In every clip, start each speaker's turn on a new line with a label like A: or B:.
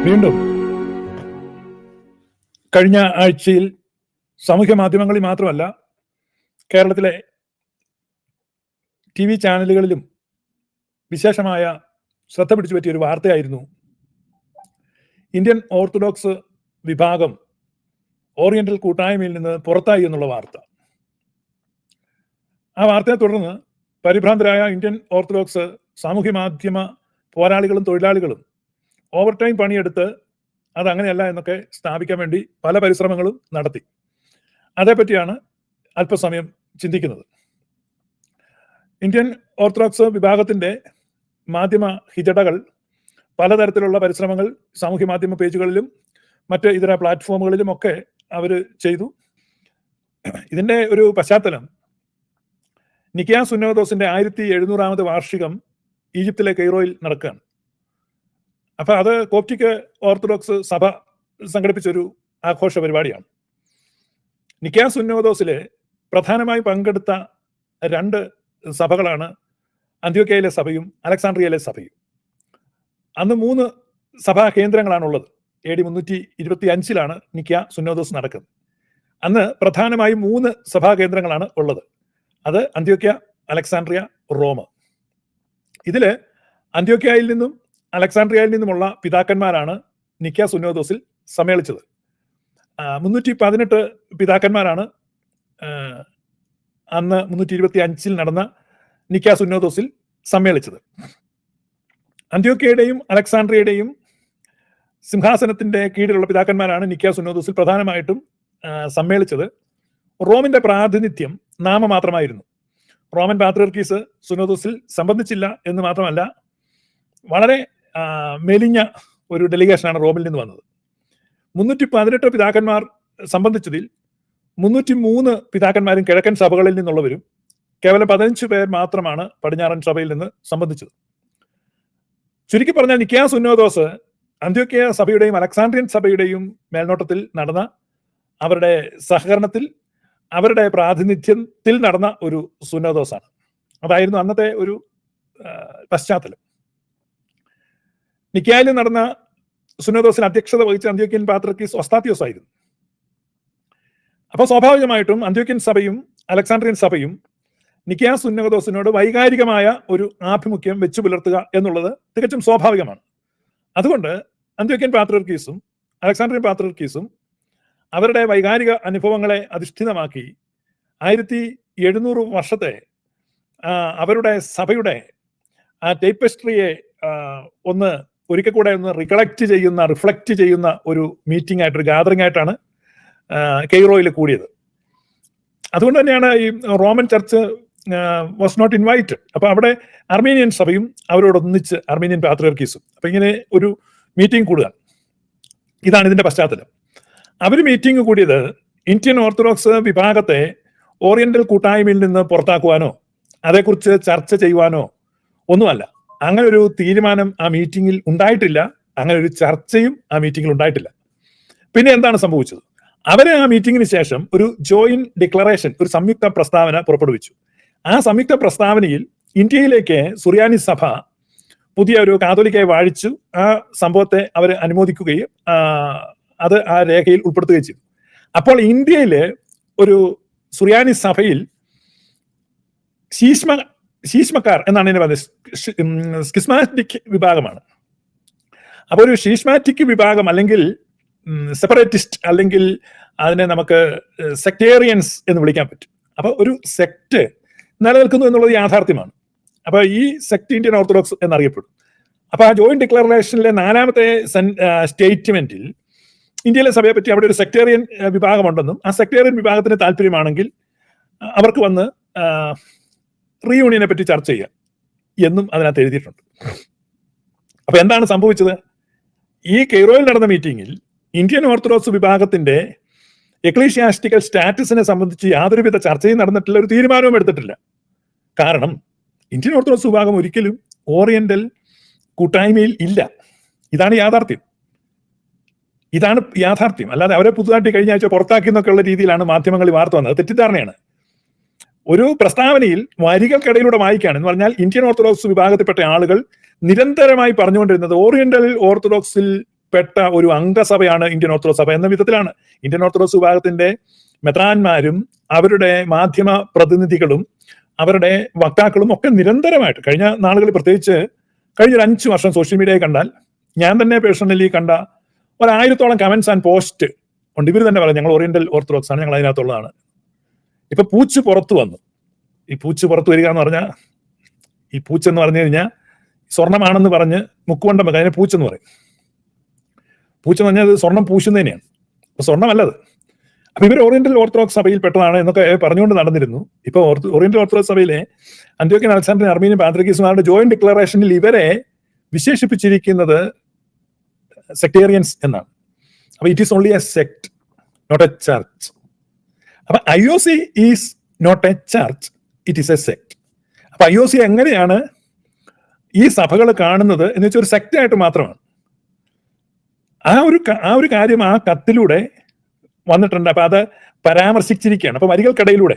A: വീണ്ടും കഴിഞ്ഞ ആഴ്ചയിൽ സാമൂഹ്യ മാധ്യമങ്ങളിൽ മാത്രമല്ല കേരളത്തിലെ TV ചാനലുകളിലും വിശേഷമായ ശ്രദ്ധ പിടിച്ചു പറ്റിയ ഒരു വാർത്തയായിരുന്നു ഇന്ത്യൻ ഓർത്തഡോക്സ് വിഭാഗം ഓറിയന്റൽ കൂട്ടായ്മയിൽ നിന്ന് പുറത്തായി എന്നുള്ള വാർത്ത. ആ വാർത്തയെ തുടർന്ന് പരിഭ്രാന്തരായ ഇന്ത്യൻ ഓർത്തഡോക്സ് സാമൂഹ്യ മാധ്യമ പോരാളികളും തൊഴിലാളികളും ഓവർ ടൈം പണിയെടുത്ത് അതങ്ങനെയല്ല എന്നൊക്കെ സ്ഥാപിക്കാൻ വേണ്ടി പല പരിശ്രമങ്ങളും നടത്തി. അതേപ്പറ്റിയാണ് അല്പസമയം ചിന്തിക്കുന്നത്. ഇന്ത്യൻ ഓർത്തഡോക്സ് വിഭാഗത്തിന്റെ മാധ്യമ ഹിജടകൾ പലതരത്തിലുള്ള പരിശ്രമങ്ങൾ സാമൂഹ്യ മാധ്യമ പേജുകളിലും മറ്റ് ഇതര പ്ലാറ്റ്ഫോമുകളിലും ഒക്കെ അവർ ചെയ്തു. ഇതിന്റെ ഒരു പശ്ചാത്തലം നിക്കിയ സുന്നോദോസിന്റെ 1700ാമത് വാർഷികം ഈജിപ്തിലെ കെയ്റോയിൽ നടക്കുകയാണ്. അപ്പൊ അത് കോപ്റ്റിക് ഓർത്തഡോക്സ് സഭ സംഘടിപ്പിച്ചൊരു ആഘോഷ പരിപാടിയാണ്. നിക്കിയ സുന്നോദോസിലെ പ്രധാനമായി പങ്കെടുത്ത രണ്ട് സഭകളാണ് അന്ത്യോക്യയിലെ സഭയും അലക്സാണ്ട്രിയയിലെ സഭയും. അന്ന് 3 സഭാ കേന്ദ്രങ്ങളാണുള്ളത്. AD 325 നിക്കിയ സുന്നോദോസ് നടക്കുന്നത്. അന്ന് പ്രധാനമായും 3 സഭാ കേന്ദ്രങ്ങളാണ് ഉള്ളത്. അത് അന്ത്യോക്യ, അലക്സാണ്ട്രിയ, റോം. ഇതില് അന്ത്യോക്യയിൽ നിന്നും അലക്സാണ്ട്രിയയിൽ നിന്നുമുള്ള പിതാക്കന്മാരാണ് നിക്കിയ സുന്നോദോസിൽ സമ്മേളിച്ചത്. 318 പിതാക്കന്മാരാണ് അന്ന് 325 നടന്ന നിക്കിയ സുന്നോദോസിൽ സമ്മേളിച്ചത്. അന്ത്യോക്യയുടെയും അലക്സാണ്ട്രിയയുടെയും സിംഹാസനത്തിന്റെ കീഴിലുള്ള പിതാക്കന്മാരാണ് നിക്കിയ സുന്നോദോസിൽ പ്രധാനമായിട്ടും സമ്മേളിച്ചത്. റോമിന്റെ പ്രാതിനിധ്യം നാമമാത്രമായിരുന്നു. റോമൻ പാത്രിയർക്കീസ് സുന്നോദോസിൽ സംബന്ധിച്ചില്ല എന്ന് മാത്രമല്ല, വളരെ മെലിഞ്ഞ ഒരു ഡെലിഗേഷനാണ് റോമിൽ നിന്ന് വന്നത്. 318 പിതാക്കന്മാർ സംബന്ധിച്ചതിൽ 303 പിതാക്കന്മാരും കിഴക്കൻ സഭകളിൽ നിന്നുള്ളവരും കേവലം 15 പേർ മാത്രമാണ് പടിഞ്ഞാറൻ സഭയിൽ നിന്ന് സംബന്ധിച്ചത്. ചുരുക്കി പറഞ്ഞാൽ നിക്കിയ സുന്നോദോസ് അന്ത്യോക്യ സഭയുടെയും അലക്സാണ്ട്രിയൻ സഭയുടെയും മേൽനോട്ടത്തിൽ നടന്ന, അവരുടെ സഹകരണത്തിൽ, അവരുടെ പ്രാതിനിധ്യത്തിൽ നടന്ന ഒരു സുന്നോദോസാണ്. അതായിരുന്നു അന്നത്തെ ഒരു പശ്ചാത്തലം. നിക്കിയയിൽ നടന്ന സുന്നോദോസിന് അധ്യക്ഷത വഹിച്ച അന്ത്യോക്യൻ പാത്രിയർക്കീസ് ഒസ്താത്യോസ് ആയിരുന്നു. അപ്പൊ സ്വാഭാവികമായിട്ടും അന്ത്യോക്യൻ സഭയും അലക്സാണ്ട്രിയൻ സഭയും നിക്കിയ സുന്നോദോസിനോട് വൈകാരികമായ ഒരു ആഭിമുഖ്യം വെച്ചു പുലർത്തുക എന്നുള്ളത് തികച്ചും സ്വാഭാവികമാണ്. അതുകൊണ്ട് അന്ത്യോക്യൻ പാത്രിയർക്കീസും അലക്സാണ്ട്രിയൻ പാത്രിയർക്കീസും അവരുടെ വൈകാരിക അനുഭവങ്ങളെ അധിഷ്ഠിതമാക്കി 1700 വർഷത്തെ അവരുടെ സഭയുടെ ആ ടേപ്പസ്ട്രിയെ ഒരിക്കൽ കൂടെ റിഫ്ലക്റ്റ് ചെയ്യുന്ന ഒരു മീറ്റിംഗ് ആയിട്ട്, ഒരു ഗാദറിംഗ് ആയിട്ടാണ് കെയ്റോയിൽ കൂടിയത്. അതുകൊണ്ട് തന്നെയാണ് ഈ Roman church was not invited. അപ്പൊ അവിടെ അർമീനിയൻ സഭയും അവരോടൊന്നിച്ച് അർമീനിയൻ പാത്രിയർക്കീസും അപ്പൊ ഇങ്ങനെ ഒരു മീറ്റിംഗ് കൂടുക. ഇതാണ് ഇതിന്റെ പശ്ചാത്തലം. അവർ മീറ്റിംഗ് കൂടിയത് ഇന്ത്യൻ ഓർത്തഡോക്സ് വിഭാഗത്തെ ഓറിയന്റൽ കൂട്ടായ്മയിൽ നിന്ന് പുറത്താക്കുവാനോ അതേക്കുറിച്ച് ചർച്ച ചെയ്യുവാനോ ഒന്നുമല്ല. അങ്ങനെ ഒരു തീരുമാനം ആ മീറ്റിംഗിൽ ഉണ്ടായിട്ടില്ല. അങ്ങനെ ഒരു ചർച്ചയും ആ മീറ്റിംഗിൽ ഉണ്ടായിട്ടില്ല. പിന്നെ എന്താണ് സംഭവിച്ചത്? അവരെ ആ മീറ്റിംഗിന് ശേഷം ഒരു ജോയിന്റ് ഡിക്ലറേഷൻ, ഒരു സംയുക്ത പ്രസ്താവന പുറപ്പെടുവിച്ചു. ആ സംയുക്ത പ്രസ്താവനയിൽ ഇന്ത്യയിലേക്ക് സുറിയാനി സഭ പുതിയ ഒരു കാതോലിക്കായി വാഴിച്ചു. ആ സംഭവത്തെ അവർ അനുമോദിക്കുകയും അത് ആ രേഖയിൽ ഉൾപ്പെടുത്തുകയും ചെയ്തു. അപ്പോൾ ഇന്ത്യയിലെ ഒരു സുറിയാനി സഭയിൽ ശീഷ്മക്കാർ എന്നാണ് ഇതിനെ പറയുന്നത്, സ്കിസ്മാറ്റിക് വിഭാഗമാണ്. അപ്പോൾ ഒരു ശീഷ്മാറ്റിക് വിഭാഗം അല്ലെങ്കിൽ സെപ്പറേറ്റിസ്റ്റ്, അല്ലെങ്കിൽ അതിനെ നമുക്ക് സെക്ടേറിയൻസ് എന്ന് വിളിക്കാൻ പറ്റും. അപ്പൊ ഒരു സെക്ട് നിലനിൽക്കുന്നു എന്നുള്ളത് യാഥാർത്ഥ്യമാണ്. അപ്പൊ ഈ സെക്ട് ഇന്ത്യൻ ഓർത്തഡോക്സ് എന്നറിയപ്പെടും. അപ്പൊ ആ ജോയിന്റ് ഡിക്ലറേഷനിലെ 4ാമത്തെ സ്റ്റേറ്റ്മെന്റിൽ ഇന്ത്യയിലെ സഭയെ പറ്റി അവിടെ ഒരു സെക്ടേറിയൻ വിഭാഗമുണ്ടെന്നും ആ സെക്ടേറിയൻ വിഭാഗത്തിന് താല്പര്യമാണെങ്കിൽ അവർക്ക് വന്ന് റീയൂണിയനെ പറ്റി ചർച്ച ചെയ്യാം എന്നും അതിനകത്ത് എഴുതിയിട്ടുണ്ട്. അപ്പൊ എന്താണ് സംഭവിച്ചത്? ഈ കെയ്റോയിൽ നടന്ന മീറ്റിംഗിൽ ഇന്ത്യൻ ഓർത്തഡോക്സ് വിഭാഗത്തിന്റെ എക്ലീഷ്യാസ്റ്റിക്കൽ സ്റ്റാറ്റസിനെ സംബന്ധിച്ച് യാതൊരുവിധ ചർച്ചയും നടന്നിട്ടില്ല, ഒരു തീരുമാനവും എടുത്തിട്ടില്ല. കാരണം ഇന്ത്യൻ ഓർത്തഡോക്സ് വിഭാഗം ഒരിക്കലും ഓറിയന്റൽ കൂട്ടായ്മയിൽ ഇല്ല. ഇതാണ് യാഥാർത്ഥ്യം. അല്ലാതെ അവരെ പുതുതായിട്ട് കഴിഞ്ഞ ആഴ്ച പുറത്താക്കി എന്നൊക്കെയുള്ള രീതിയിലാണ് മാധ്യമങ്ങളിൽ വാർത്ത വന്നത്. തെറ്റിദ്ധാരണയാണ്. ഒരു പ്രസ്താവനയിൽ വരികൾക്കിടയിലൂടെ വായിക്കുകയാണ് എന്ന് പറഞ്ഞാൽ ഇന്ത്യൻ ഓർത്തഡോക്സ് വിഭാഗത്തിൽപ്പെട്ട ആളുകൾ നിരന്തരമായി പറഞ്ഞുകൊണ്ടിരുന്നത് ഓറിയന്റൽ ഓർത്തഡോക്സിൽ പെട്ട ഒരു അംഗസഭയാണ് ഇന്ത്യൻ ഓർത്തഡോക്സ് സഭ എന്ന വിധത്തിലാണ്. ഇന്ത്യൻ ഓർത്തഡോക്സ് വിഭാഗത്തിന്റെ മെത്രാന്മാരും അവരുടെ മാധ്യമ പ്രതിനിധികളും അവരുടെ വക്താക്കളും ഒക്കെ നിരന്തരമായിട്ട് കഴിഞ്ഞ നാളുകളിൽ, പ്രത്യേകിച്ച് കഴിഞ്ഞ ഒരു 5 വർഷം സോഷ്യൽ മീഡിയയിൽ കണ്ടാൽ, ഞാൻ തന്നെ പേഴ്സണലി കണ്ട 1000-ഓളം കമന്റ്സ് ആൻഡ് പോസ്റ്റ് ഉണ്ട്. ഇവർ തന്നെ പറയാം ഞങ്ങൾ ഓറിയന്റൽ ഓർത്തഡോക്സ് ആണ്, ഞങ്ങൾ അതിനകത്തുള്ളതാണ്. ഇപ്പൊ പൂച്ച് പുറത്തു വന്നു. ഈ പൂച്ച് പുറത്തു വരിക എന്ന് പറഞ്ഞാൽ, ഈ പൂച്ച് എന്ന് പറഞ്ഞു കഴിഞ്ഞാൽ സ്വർണ്ണമാണെന്ന് പറഞ്ഞ് മുക്കുവണ്ടം വെക്കുക, അതിനെ പൂച്ചെന്ന് പറയും. പൂച്ചെന്ന് പറഞ്ഞാൽ അത് സ്വർണം പൂശുന്നതിനെയാണ്, അപ്പൊ സ്വർണ്ണമല്ലത്. അപ്പൊ ഇവർ ഓറിയന്റൽ ഓർത്തഡോക്സ് സഭയിൽ പെട്ടതാണ് എന്നൊക്കെ പറഞ്ഞുകൊണ്ട് നടന്നിരുന്നു. ഇപ്പൊ ഓറിയന്റൽ ഓർത്തഡോക്സ് സഭയിലെ അന്ത്യോക്യൻ അലക്സാണ്ട്രിയൻ അർമീനിയൻ പാത്രിക്കീസുമാരുടെ ജോയിന്റ് ഡിക്ലറേഷനിൽ ഇവരെ വിശേഷിപ്പിച്ചിരിക്കുന്നത് സെക്ടേറിയൻസ് എന്നാണ്. അപ്പൊ it is only a sect, not a church. അപ്പൊ IOC is not a church, it is a sect. അപ്പൊ IOC എങ്ങനെയാണ് ഈ സഭകൾ കാണുന്നത് എന്ന് വെച്ചാൽ ഒരു സെക്റ്റായിട്ട് മാത്രമാണ്. ആ ഒരു കാര്യം ആ കത്തിലൂടെ വന്നിട്ടുണ്ട്. അപ്പൊ അത് പരാമർശിച്ചിരിക്കുകയാണ്. അപ്പൊ വരികൾക്കിടയിലൂടെ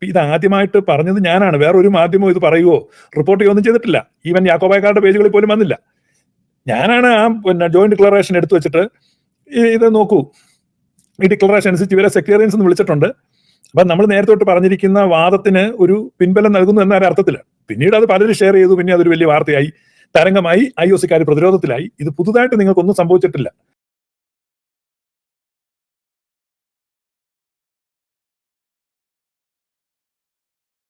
A: ഇത് ആദ്യമായിട്ട് പറഞ്ഞത് ഞാനാണ്, വേറൊരു മാധ്യമവും ഇത് പറയുകയോ റിപ്പോർട്ട് ചെയ്യുകയോ ഒന്നും ചെയ്തിട്ടില്ല. ഈവൻ യാക്കോബായക്കാരുടെ പേജുകളിൽ പോലും വന്നില്ല. ഞാനാണ് ആ ജോയിന്റ് ഡിക്ലറേഷൻ എടുത്തു വെച്ചിട്ട് ഇത് നോക്കൂ, ഈ ഡിക്ലറേഷൻ അനുസരിച്ച് ഇവരെ സെക്ടേറിയൻസ് എന്ന് വിളിച്ചിട്ടുണ്ട്. അപ്പൊ നമ്മൾ നേരത്തെ തൊട്ട് പറഞ്ഞിരിക്കുന്ന വാദത്തിന് ഒരു പിൻബലം നൽകുന്നു എന്ന അർത്ഥത്തിലാണ്. പിന്നീട് അത് പലരും ഷെയർ ചെയ്തു, പിന്നെ അതൊരു വലിയ വാർത്തയായി, തരംഗമായി, IOC പ്രതിരോധത്തിലായി. ഇത് പുതുതായിട്ട് നിങ്ങൾക്കൊന്നും സംഭവിച്ചിട്ടില്ല.